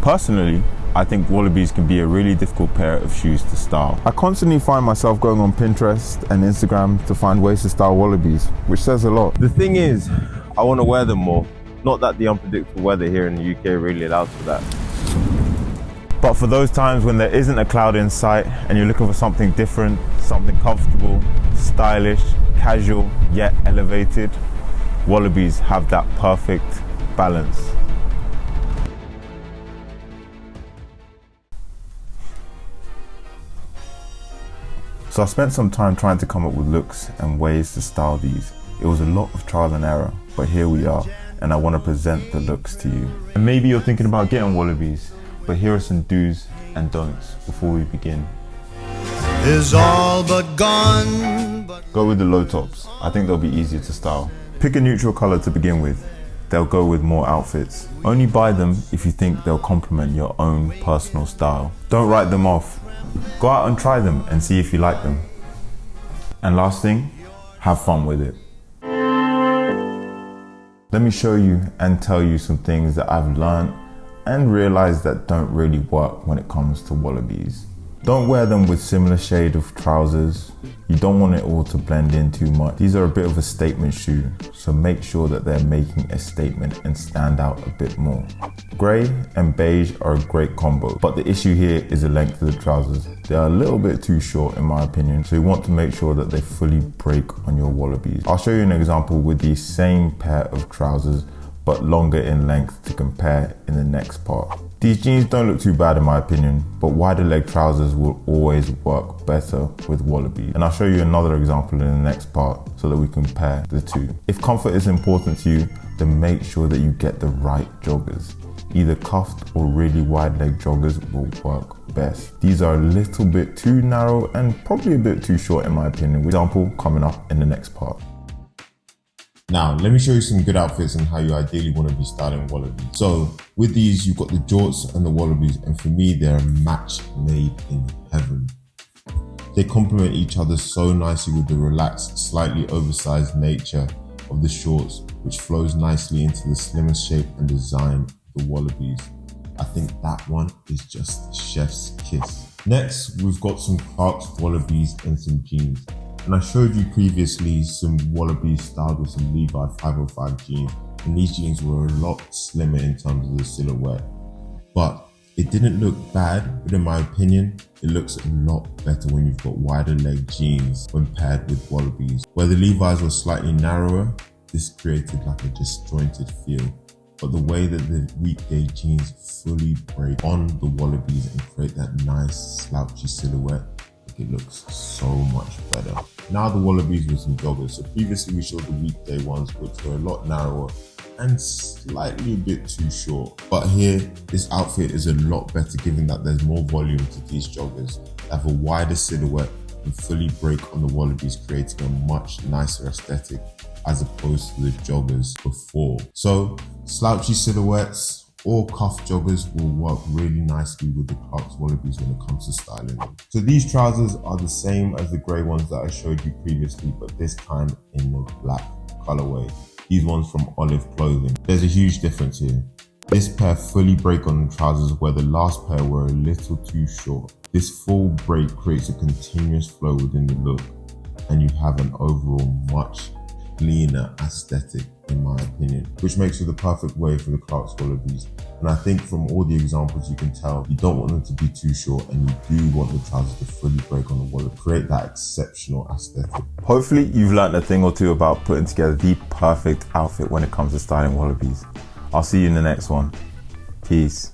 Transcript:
Personally, I think Wallabees can be a really difficult pair of shoes to style. I constantly find myself going on Pinterest and Instagram to find ways to style Wallabees, which says a lot. The thing is, I want to wear them more. Not that the unpredictable weather here in the UK really allows for that. But for those times when there isn't a cloud in sight and you're looking for something different, something comfortable, stylish, casual, yet elevated, Wallabees have that perfect balance. So I spent some time trying to come up with looks and ways to style these. It was a lot of trial and error, but here we are, and I want to present the looks to you. And maybe you're thinking about getting Wallabees, but here are some do's and don'ts before we begin. Is all but gone. Go with the low tops. I think they'll be easier to style. Pick a neutral color to begin with. They'll go with more outfits. Only buy them if you think they'll complement your own personal style. Don't write them off. Go out and try them and see if you like them. And last thing, have fun with it. Let me show you and tell you some things that I've learned and realized that don't really work when it comes to Wallabees. Don't wear them with similar shade of trousers. You don't want it all to blend in too much. These are a bit of a statement shoe, so make sure that they're making a statement and stand out a bit more. Grey and beige are a great combo, but the issue here is the length of the trousers. They are a little bit too short in my opinion, so you want to make sure that they fully break on your Wallabees. I'll show you an example with the same pair of trousers, but longer in length to compare in the next part. These jeans don't look too bad in my opinion, but wider leg trousers will always work better with Wallabees. And I'll show you another example in the next part so that we compare the two. If comfort is important to you, then make sure that you get the right joggers. Either cuffed or really wide leg joggers will work best. These are a little bit too narrow and probably a bit too short in my opinion. Example coming up in the next part. Now, let me show you some good outfits and how you ideally want to be styling Wallabees. So with these, you've got the jorts and the Wallabees, and for me, they're a match made in heaven. They complement each other so nicely with the relaxed, slightly oversized nature of the shorts, which flows nicely into the slimmer shape and design of the Wallabees. I think that one is just chef's kiss. Next, we've got some Clarks Wallabees and some jeans. And I showed you previously some Wallabees styled with some Levi 505 jeans, and these jeans were a lot slimmer in terms of the silhouette. But it didn't look bad, but in my opinion, it looks a lot better when you've got wider leg jeans when paired with Wallabees. Where the Levi's were slightly narrower, this created like a disjointed feel. But the way that the weekday jeans fully break on the Wallabees and create that nice slouchy silhouette, it looks so much better. Now the Wallabees with some joggers. So previously we showed the weekday ones, which were a lot narrower and slightly a bit too short. But here, this outfit is a lot better given that there's more volume to these joggers. They have a wider silhouette and fully break on the Wallabees, creating a much nicer aesthetic as opposed to the joggers before. So slouchy silhouettes or cuff joggers will work really nicely with the Clarks Wallabees when it comes to styling them. So these trousers are the same as the grey ones that I showed you previously, but this time in the black colorway. These ones from Olive Clothing. There's a huge difference here. This pair fully break on the trousers where the last pair were a little too short. This full break creates a continuous flow within the look, and you have an overall much cleaner aesthetic in my opinion, which makes it the perfect way for the Clarks Wallabees. And I think from all the examples you can tell, you don't want them to be too short and you do want the trousers to fully break on the wallet, create that exceptional aesthetic. Hopefully you've learned a thing or two about putting together the perfect outfit when it comes to styling Wallabees. I'll see you in the next one. Peace.